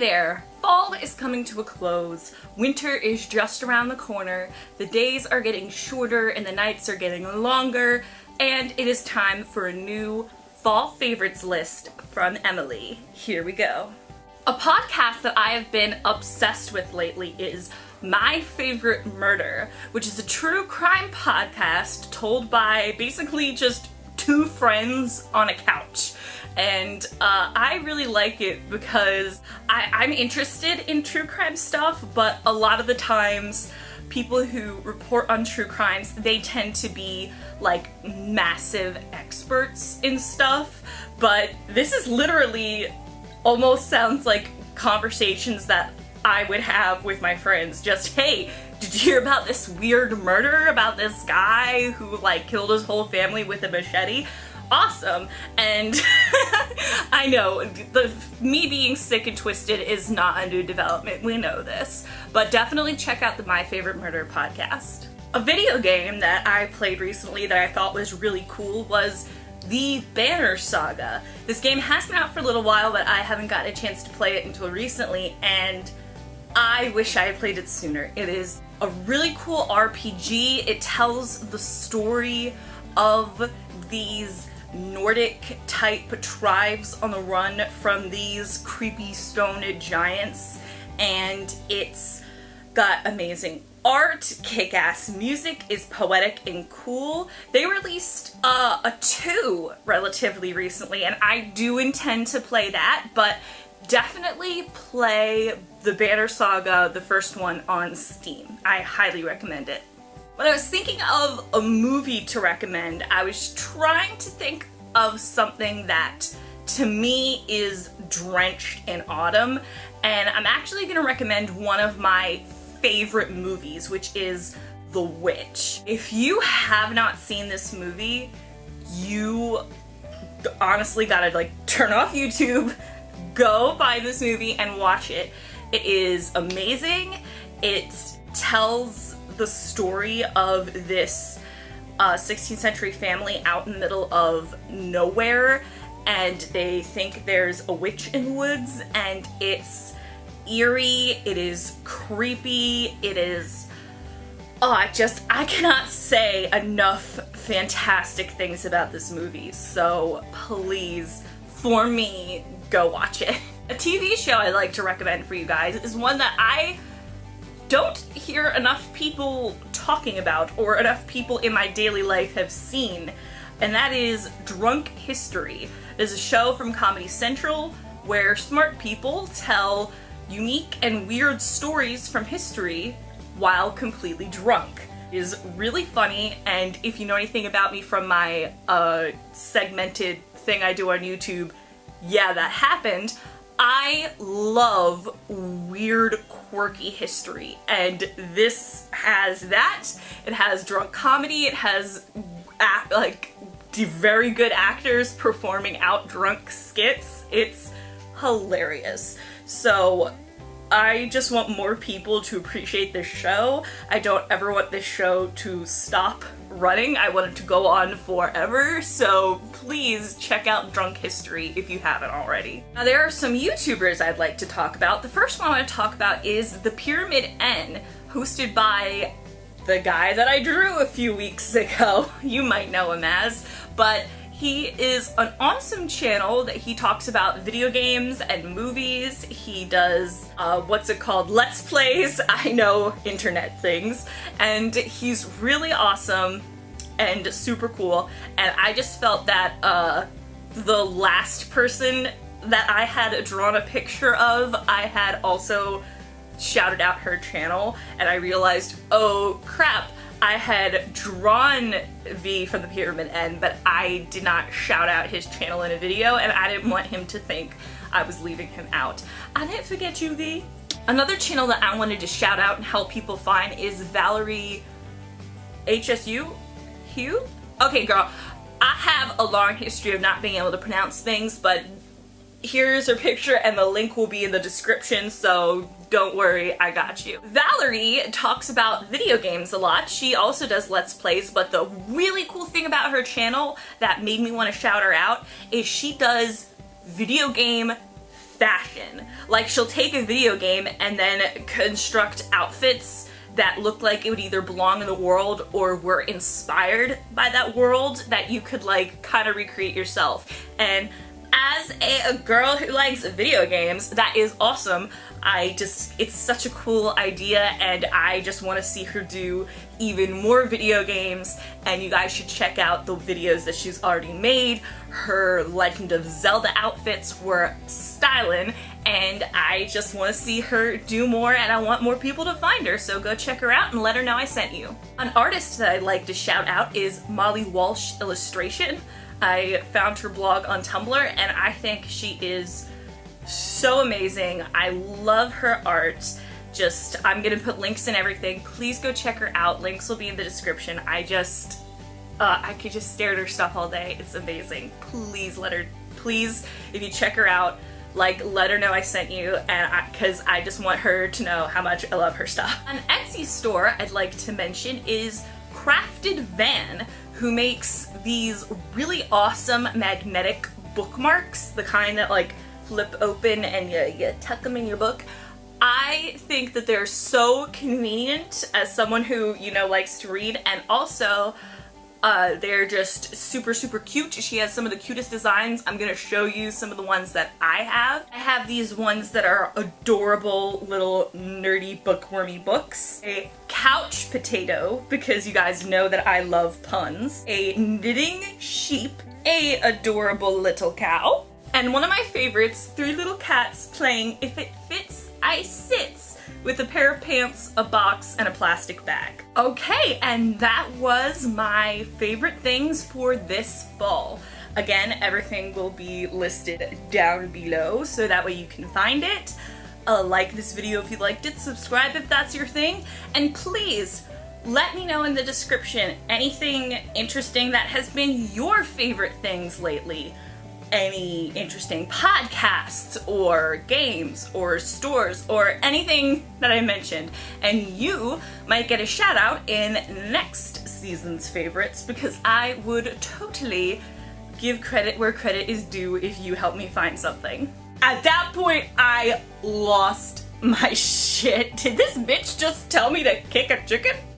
there! Fall is coming to a close, winter is just around the corner, the days are getting shorter and the nights are getting longer, and it is time for a new fall favorites list from Emily. Here we go. A podcast that I have been obsessed with lately is My Favorite Murder, which is a true crime podcast told by basically just two friends on a couch. And I really like it because I'm interested in true crime stuff, but a lot of the times people who report on true crimes, they tend to be like massive experts in stuff, but this is literally almost sounds like conversations that I would have with my friends. Just, hey, did you hear about this weird murder about this guy who like killed his whole family with a machete? Awesome. And I know, me being sick and twisted is not a new development, we know this, but definitely check out the My Favorite Murder podcast. A video game that I played recently that I thought was really cool was the Banner Saga. This game has been out for a little while, but I haven't gotten a chance to play it until recently, and I wish I had played it sooner. It is a really cool RPG. It tells the story of these Nordic type tribes on the run from these creepy stone giants, and it's got amazing art, kick-ass music, is poetic and cool. They released a 2 relatively recently, and I do intend to play that, but definitely play the Banner Saga, the first one, on Steam. I highly recommend it. When I was thinking of a movie to recommend, I was trying to think of something that, to me, is drenched in autumn, and I'm actually going to recommend one of my favorite movies, which is The Witch. If you have not seen this movie, you honestly gotta like turn off YouTube, go find this movie and watch it. It is amazing. It tells the story of this 16th century family out in the middle of nowhere, and they think there's a witch in the woods, and it's eerie, it is creepy, it is, I cannot say enough fantastic things about this movie, so please, for me, go watch it. A TV show I like to recommend for you guys is one that I don't hear enough people talking about, or enough people in my daily life have seen, and that is Drunk History. It is a show from Comedy Central where smart people tell unique and weird stories from history while completely drunk. It is really funny, and if you know anything about me from my segmented thing I do on YouTube, yeah, that happened. I love weird, quirky history, and this has that. It has drunk comedy, it has very good actors performing out drunk skits. It's hilarious. So I just want more people to appreciate this show. I don't ever want this show to stop running. I want it to go on forever, so please check out Drunk History if you haven't already. Now there are some YouTubers I'd like to talk about. The first one I want to talk about is The Pyramid N, hosted by the guy that I drew a few weeks ago. You might know him as, but he is an awesome channel that he talks about video games and movies. He does, Let's Plays. I know, internet things. And he's really awesome and super cool. And I just felt that the last person that I had drawn a picture of, I had also shouted out her channel. And I realized, oh crap, I had drawn V from the Pyramid N, but I did not shout out his channel in a video, and I didn't want him to think I was leaving him out. I didn't forget you, V. Another channel that I wanted to shout out and help people find is Valerie Hsu? Hsu? Okay, girl, I have a long history of not being able to pronounce things, but here's her picture and the link will be in the description, so don't worry, I got you. Valerie talks about video games a lot. She also does Let's Plays, but the really cool thing about her channel that made me want to shout her out is she does video game fashion. Like, she'll take a video game and then construct outfits that look like it would either belong in the world or were inspired by that world that you could like kind of recreate yourself. And as a girl who likes video games, that is awesome. It's such a cool idea, and I just want to see her do even more video games, and you guys should check out the videos that she's already made. Her Legend of Zelda outfits were styling, and I just want to see her do more, and I want more people to find her, so go check her out and let her know I sent you. An artist that I'd like to shout out is Walsh Illustration. I found her blog on Tumblr, and I think she is so amazing. I love her art. I'm gonna put links and everything. Please go check her out. Links will be in the description. I could just stare at her stuff all day. It's amazing. Please, if you check her out, like, let her know I sent you, and because I just want her to know how much I love her stuff. An Etsy store I'd like to mention is Crafted Van, who makes these really awesome magnetic bookmarks, the kind that like flip open and you tuck them in your book. I think that they're so convenient as someone who, you know, likes to read, and also they're just super, super cute. She has some of the cutest designs. I'm gonna show you some of the ones that I have. I have these ones that are adorable little nerdy bookwormy books. A couch potato, because you guys know that I love puns. A knitting sheep. A adorable little cow. And one of my favorites, 3 little cats playing If It Fits, I Sits, with a pair of pants, a box, and a plastic bag. Okay, and that was my favorite things for this fall. Again, everything will be listed down below, so that way you can find it. Like this video if you liked it, subscribe if that's your thing, and please let me know in the description anything interesting that has been your favorite things lately. Any interesting podcasts or games or stores or anything that I mentioned, and you might get a shout out in next season's favorites, because I would totally give credit where credit is due if you help me find something. At that point, I lost my shit. Did this bitch just tell me to kick a chicken?